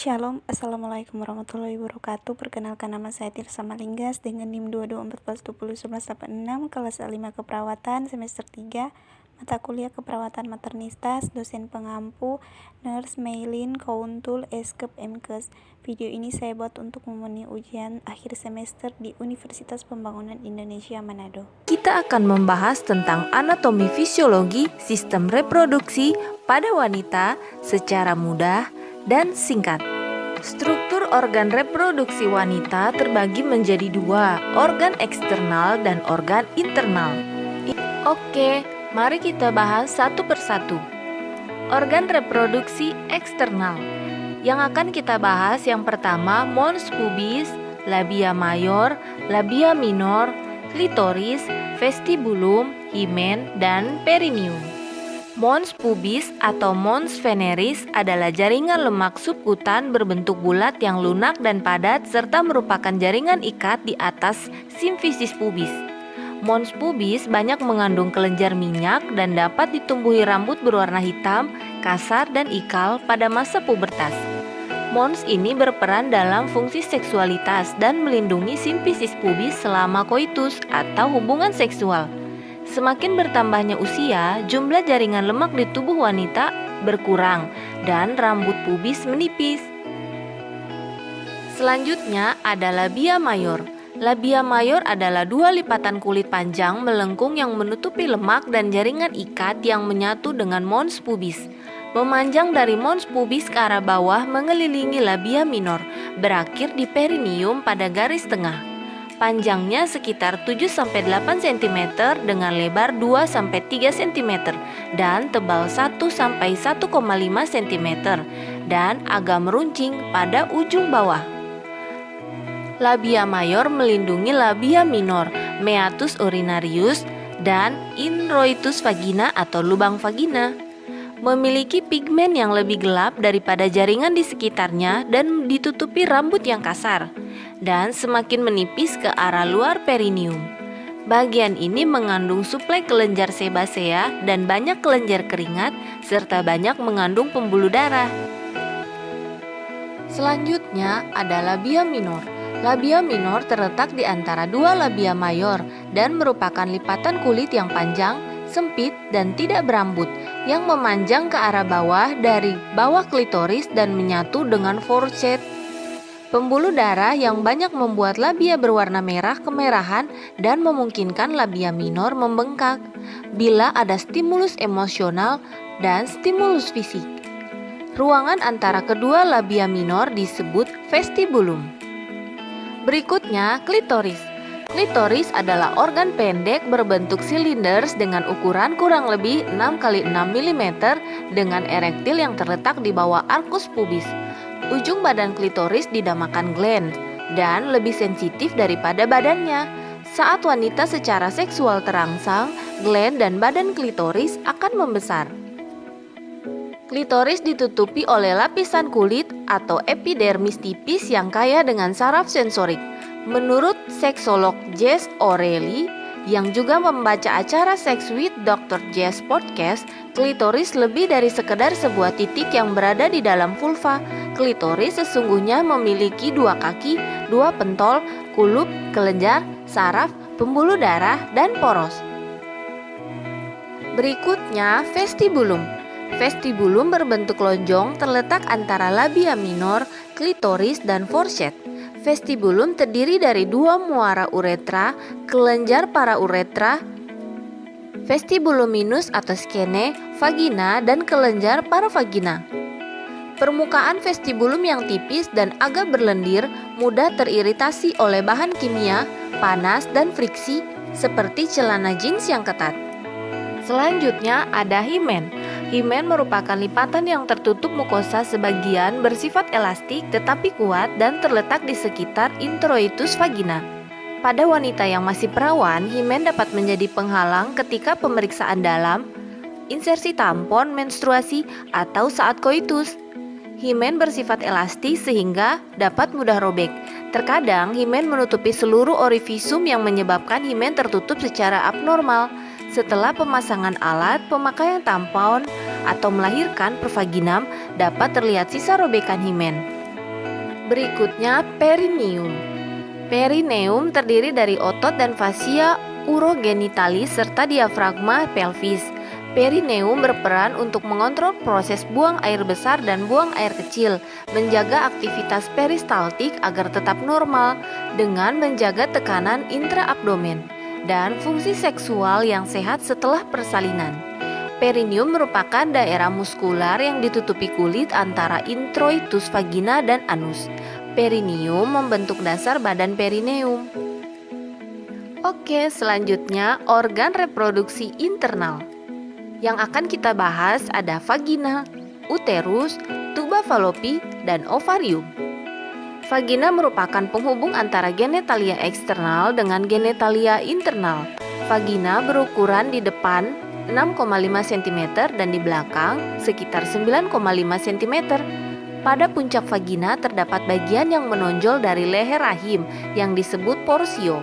Shalom, Assalamualaikum warahmatullahi wabarakatuh. Perkenalkan, nama saya Tirsa Malinggas dengan NIM 2214201186, kelas A5 Keperawatan, semester 3, mata kuliah Keperawatan Maternitas, dosen pengampu, Nurse Meilin Kountul Eskep MKes. Video ini saya buat untuk memenuhi ujian akhir semester di Universitas Pembangunan Indonesia Manado. Kita akan membahas tentang anatomi fisiologi sistem reproduksi pada wanita secara mudah dan singkat. Struktur organ reproduksi wanita terbagi menjadi dua, organ eksternal dan organ internal. Oke, mari kita bahas satu persatu. Organ reproduksi eksternal. Yang akan kita bahas yang pertama mons pubis, labia mayor, labia minor, klitoris, vestibulum, himen, dan perineum. Mons pubis atau mons veneris adalah jaringan lemak subkutan berbentuk bulat yang lunak dan padat serta merupakan jaringan ikat di atas simfisis pubis. Mons pubis banyak mengandung kelenjar minyak dan dapat ditumbuhi rambut berwarna hitam, kasar, dan ikal pada masa pubertas. Mons ini berperan dalam fungsi seksualitas dan melindungi simfisis pubis selama koitus atau hubungan seksual. Semakin bertambahnya usia, jumlah jaringan lemak di tubuh wanita berkurang dan rambut pubis menipis. Selanjutnya ada labia mayor. Labia mayor adalah dua lipatan kulit panjang melengkung yang menutupi lemak dan jaringan ikat yang menyatu dengan mons pubis. Memanjang dari mons pubis ke arah bawah mengelilingi labia minor, berakhir di perineum pada garis tengah. Panjangnya sekitar 7-8 cm dengan lebar 2-3 cm dan tebal 1-1,5 cm dan agak meruncing pada ujung bawah. Labia mayor melindungi labia minor, meatus urinarius, dan introitus vagina atau lubang vagina. Memiliki pigmen yang lebih gelap daripada jaringan di sekitarnya dan ditutupi rambut yang kasar dan semakin menipis ke arah luar perineum. Bagian ini mengandung suplai kelenjar sebasea dan banyak kelenjar keringat serta banyak mengandung pembuluh darah. Selanjutnya ada labia minor. Labia minor terletak di antara dua labia mayor dan merupakan lipatan kulit yang panjang, sempit, dan tidak berambut yang memanjang ke arah bawah dari bawah klitoris dan menyatu dengan foresheet. Pembuluh darah yang banyak membuat labia berwarna merah kemerahan dan memungkinkan labia minor membengkak bila ada stimulus emosional dan stimulus fisik. Ruangan antara kedua labia minor disebut vestibulum. Berikutnya, klitoris. Klitoris adalah organ pendek berbentuk silinders dengan ukuran kurang lebih 6x6 mm dengan erektil yang terletak di bawah arkus pubis. Ujung badan klitoris dinamakan glans dan lebih sensitif daripada badannya. Saat wanita secara seksual terangsang, gland dan badan klitoris akan membesar. Klitoris ditutupi oleh lapisan kulit atau epidermis tipis yang kaya dengan saraf sensorik. Menurut seksolog Jess O'Reilly yang juga membaca acara Sex with Dr. Jess podcast, klitoris lebih dari sekedar sebuah titik yang berada di dalam vulva. Klitoris sesungguhnya memiliki dua kaki, dua pentol, kulup, kelenjar, saraf, pembuluh darah, dan poros. Berikutnya, vestibulum. Vestibulum berbentuk lonjong terletak antara labia minor, klitoris, dan foresheet. Vestibulum terdiri dari dua muara uretra, kelenjar parauretra, vestibuluminus atau skene, vagina, dan kelenjar paravagina. Permukaan vestibulum yang tipis dan agak berlendir mudah teriritasi oleh bahan kimia, panas, dan friksi seperti celana jeans yang ketat. Selanjutnya ada himen. Himen merupakan lipatan yang tertutup mukosa sebagian bersifat elastik tetapi kuat dan terletak di sekitar introitus vagina. Pada wanita yang masih perawan, himen dapat menjadi penghalang ketika pemeriksaan dalam, insersi tampon, menstruasi, atau saat koitus. Himen bersifat elastis sehingga dapat mudah robek. Terkadang himen menutupi seluruh orivisum yang menyebabkan himen tertutup secara abnormal. Setelah pemasangan alat, pemakaian tampon, atau melahirkan pervaginam dapat terlihat sisa robekan himen. Berikutnya perineum. Perineum terdiri dari otot dan fascia urogenitalis serta diafragma pelvis. Perineum berperan untuk mengontrol proses buang air besar dan buang air kecil, menjaga aktivitas peristaltik agar tetap normal dengan menjaga tekanan intraabdomen, dan fungsi seksual yang sehat setelah persalinan. Perineum merupakan daerah muskular yang ditutupi kulit antara introitus vagina dan anus. Perineum membentuk dasar badan perineum. Oke, selanjutnya organ reproduksi internal. Yang akan kita bahas ada vagina, uterus, tuba fallopi, dan ovarium. Vagina merupakan penghubung antara genitalia eksternal dengan genitalia internal. Vagina berukuran di depan 6,5 cm dan di belakang sekitar 9,5 cm. Pada puncak vagina terdapat bagian yang menonjol dari leher rahim yang disebut porsio.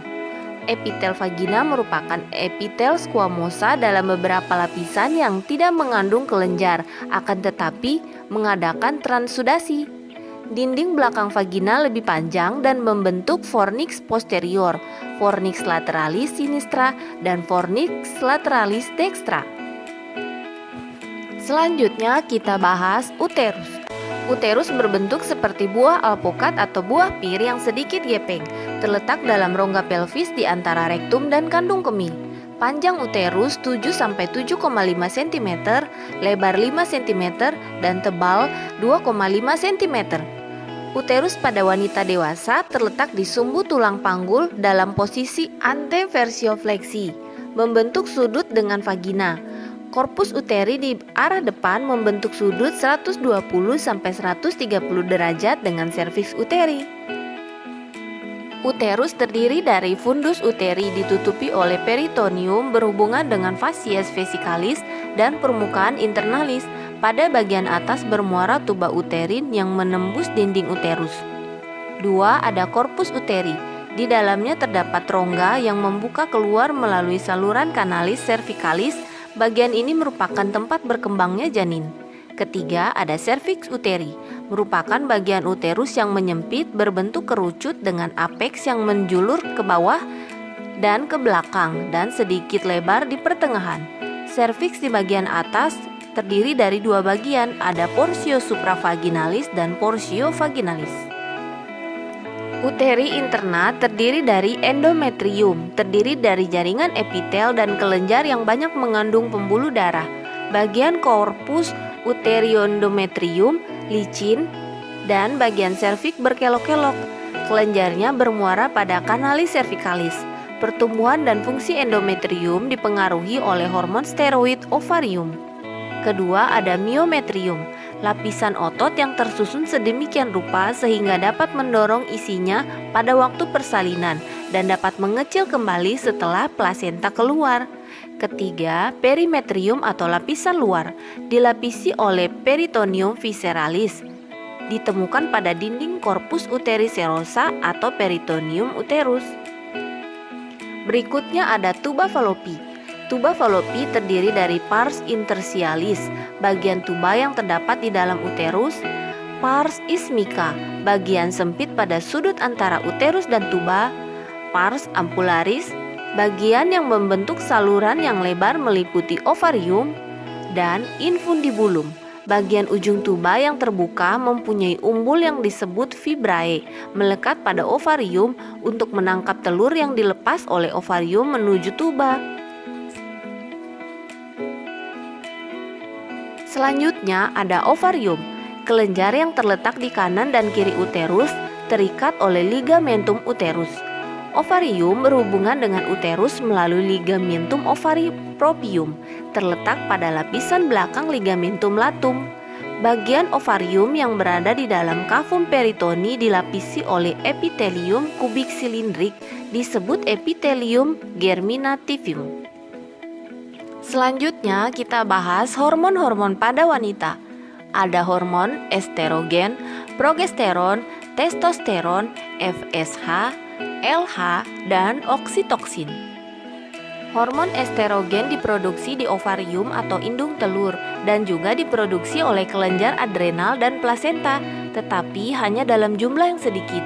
Epitel vagina merupakan epitel squamosa dalam beberapa lapisan yang tidak mengandung kelenjar, akan tetapi mengadakan transudasi. Dinding belakang vagina lebih panjang dan membentuk fornix posterior, fornix lateralis sinistra, dan fornix lateralis dextra. Selanjutnya kita bahas uterus. Uterus berbentuk seperti buah alpukat atau buah pir yang sedikit gepeng, terletak dalam rongga pelvis di antara rektum dan kandung kemih. Panjang uterus 7-7,5 cm, lebar 5 cm, dan tebal 2,5 cm. Uterus pada wanita dewasa terletak di sumbu tulang panggul dalam posisi anteversiofleksi, membentuk sudut dengan vagina. Korpus uteri di arah depan membentuk sudut 120-130 derajat dengan serviks uteri. Uterus terdiri dari fundus uteri ditutupi oleh peritoneum berhubungan dengan fascies vesicalis dan permukaan internalis. Pada bagian atas bermuara tuba uterin yang menembus dinding uterus. 2. Ada korpus uteri. Di dalamnya terdapat rongga yang membuka keluar melalui saluran kanalis cervicalis. Bagian ini merupakan tempat berkembangnya janin. Ketiga, ada serviks uteri, merupakan bagian uterus yang menyempit berbentuk kerucut dengan apeks yang menjulur ke bawah dan ke belakang dan sedikit lebar di pertengahan. Serviks di bagian atas terdiri dari dua bagian, ada porsio supravaginalis dan porsio vaginalis. Uteri interna terdiri dari endometrium, terdiri dari jaringan epitel dan kelenjar yang banyak mengandung pembuluh darah. Bagian korpus uterioendometrium licin dan bagian serviks berkelok-kelok. Kelenjarnya bermuara pada kanalis cervicalis. Pertumbuhan dan fungsi endometrium dipengaruhi oleh hormon steroid ovarium. Kedua, ada myometrium, lapisan otot yang tersusun sedemikian rupa sehingga dapat mendorong isinya pada waktu persalinan dan dapat mengecil kembali setelah plasenta keluar. Ketiga, perimetrium atau lapisan luar, dilapisi oleh peritoneum visceralis. Ditemukan pada dinding korpus uteri serosa atau peritoneum uterus. Berikutnya ada tuba fallopi. Tuba fallopi terdiri dari pars interstialis, bagian tuba yang terdapat di dalam uterus, pars ismica, bagian sempit pada sudut antara uterus dan tuba, pars ampularis, bagian yang membentuk saluran yang lebar meliputi ovarium, dan infundibulum, bagian ujung tuba yang terbuka mempunyai umbul yang disebut fibrae, melekat pada ovarium untuk menangkap telur yang dilepas oleh ovarium menuju tuba. Selanjutnya ada ovarium, kelenjar yang terletak di kanan dan kiri uterus terikat oleh ligamentum uterus. Ovarium berhubungan dengan uterus melalui ligamentum ovari propium, terletak pada lapisan belakang ligamentum latum. Bagian ovarium yang berada di dalam kavum peritoni dilapisi oleh epitelium kubik silindrik, disebut epitelium germinativum. Selanjutnya kita bahas hormon-hormon pada wanita. Ada hormon estrogen, progesteron, testosteron, FSH, LH, dan oksitoksin. Hormon estrogen diproduksi di ovarium atau indung telur dan juga diproduksi oleh kelenjar adrenal dan plasenta. tetapi hanya dalam jumlah yang sedikit.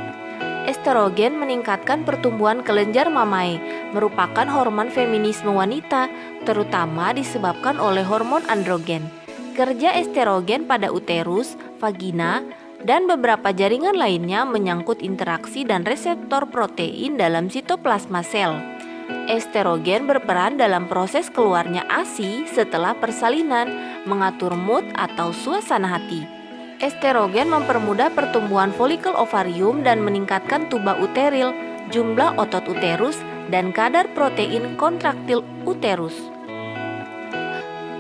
Estrogen meningkatkan pertumbuhan kelenjar mamae, merupakan hormon feminisme wanita, terutama disebabkan oleh hormon androgen. Kerja estrogen pada uterus, vagina, dan beberapa jaringan lainnya menyangkut interaksi dan reseptor protein dalam sitoplasma sel. Estrogen berperan dalam proses keluarnya ASI setelah persalinan, mengatur mood atau suasana hati. Estrogen mempermudah pertumbuhan folikel ovarium dan meningkatkan tuba uteril, jumlah otot uterus, dan kadar protein kontraktil uterus.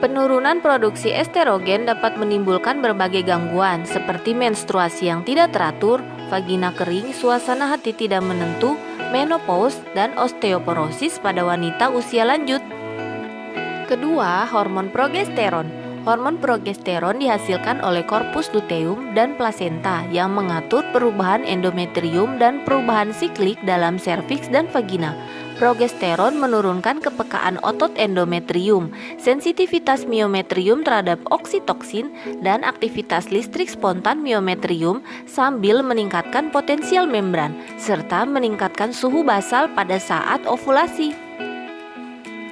Penurunan produksi estrogen dapat menimbulkan berbagai gangguan seperti menstruasi yang tidak teratur, vagina kering, suasana hati tidak menentu, menopause, dan osteoporosis pada wanita usia lanjut. Kedua, hormon progesteron. Hormon progesteron dihasilkan oleh korpus luteum dan plasenta yang mengatur perubahan endometrium dan perubahan siklik dalam serviks dan vagina. Progesteron menurunkan kepekaan otot endometrium, sensitivitas miometrium terhadap oksitoksin, dan aktivitas listrik spontan miometrium sambil meningkatkan potensial membran, serta meningkatkan suhu basal pada saat ovulasi.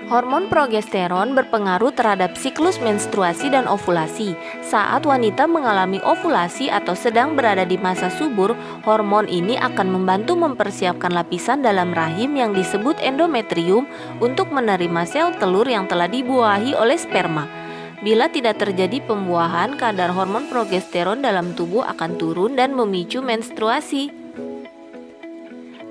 Hormon progesteron berpengaruh terhadap siklus menstruasi dan ovulasi. Saat wanita mengalami ovulasi atau sedang berada di masa subur, hormon ini akan membantu mempersiapkan lapisan dalam rahim yang disebut endometrium untuk menerima sel telur yang telah dibuahi oleh sperma. Bila tidak terjadi pembuahan, kadar hormon progesteron dalam tubuh akan turun dan memicu menstruasi.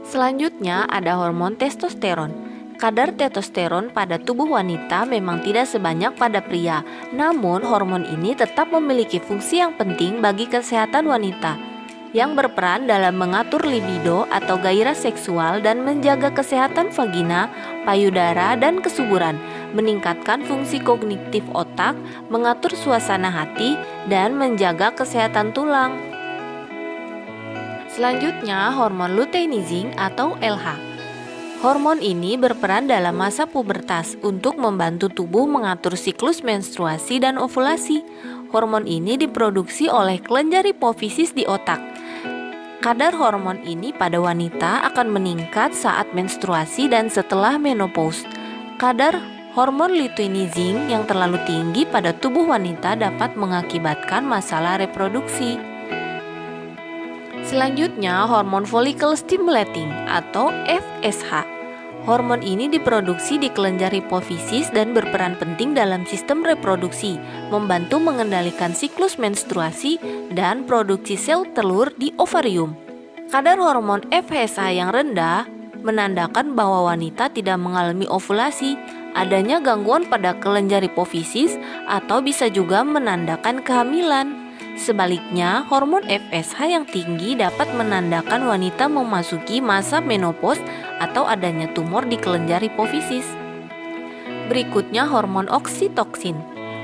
Selanjutnya ada hormon testosteron. Kadar testosteron pada tubuh wanita memang tidak sebanyak pada pria, namun hormon ini tetap memiliki fungsi yang penting bagi kesehatan wanita, yang berperan dalam mengatur libido atau gairah seksual dan menjaga kesehatan vagina, payudara, dan kesuburan, meningkatkan fungsi kognitif otak, mengatur suasana hati, dan menjaga kesehatan tulang. Selanjutnya, hormon luteinizing atau LH. Hormon ini berperan dalam masa pubertas untuk membantu tubuh mengatur siklus menstruasi dan ovulasi. Hormon ini diproduksi oleh kelenjar hipofisis di otak. Kadar hormon ini pada wanita akan meningkat saat menstruasi dan setelah menopause. Kadar hormon luteinizing yang terlalu tinggi pada tubuh wanita dapat mengakibatkan masalah reproduksi. Selanjutnya, hormon follicle stimulating atau FSH. Hormon ini diproduksi di kelenjar hipofisis dan berperan penting dalam sistem reproduksi, membantu mengendalikan siklus menstruasi dan produksi sel telur di ovarium. Kadar hormon FSH yang rendah menandakan bahwa wanita tidak mengalami ovulasi, adanya gangguan pada kelenjar hipofisis, atau bisa juga menandakan kehamilan. Sebaliknya, hormon FSH yang tinggi dapat menandakan wanita memasuki masa menopause atau adanya tumor di kelenjar hipofisis. Berikutnya, hormon oksitoksin.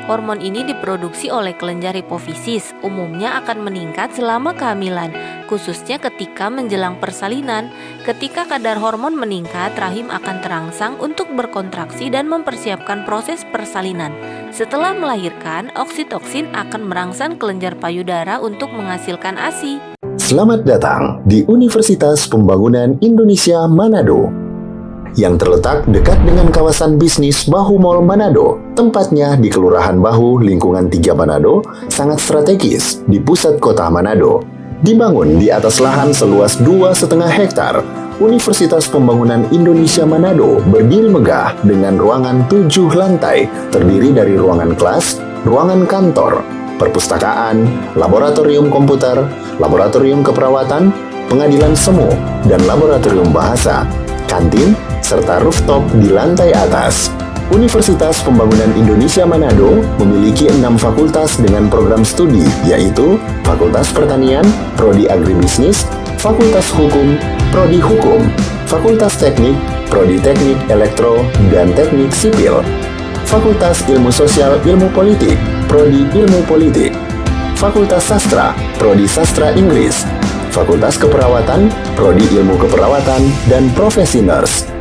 Hormon ini diproduksi oleh kelenjar hipofisis, umumnya akan meningkat selama kehamilan, khususnya ketika menjelang persalinan. Ketika kadar hormon meningkat, rahim akan terangsang untuk berkontraksi dan mempersiapkan proses persalinan. Setelah melahirkan, oksitoksin akan merangsang kelenjar payudara untuk menghasilkan ASI. Selamat datang di Universitas Pembangunan Indonesia Manado, yang terletak dekat dengan kawasan bisnis Bahu Mall Manado. Tempatnya di Kelurahan Bahu, lingkungan 3 Manado, sangat strategis di pusat kota Manado. Dibangun di atas lahan seluas 2,5 hektar, Universitas Pembangunan Indonesia Manado berdiri megah dengan ruangan 7 lantai, terdiri dari ruangan kelas, ruangan kantor, perpustakaan, laboratorium komputer, laboratorium keperawatan, pengadilan semu, dan laboratorium bahasa, kantin, serta rooftop di lantai atas. Universitas Pembangunan Indonesia Manado memiliki 6 fakultas dengan program studi, yaitu Fakultas Pertanian, Prodi Agribisnis, Fakultas Hukum, Prodi Hukum, Fakultas Teknik, Prodi Teknik Elektro dan Teknik Sipil, Fakultas Ilmu Sosial Ilmu Politik, Prodi Ilmu Politik, Fakultas Sastra, Prodi Sastra Inggris, Fakultas Keperawatan, Prodi Ilmu Keperawatan dan Profesi Nurse.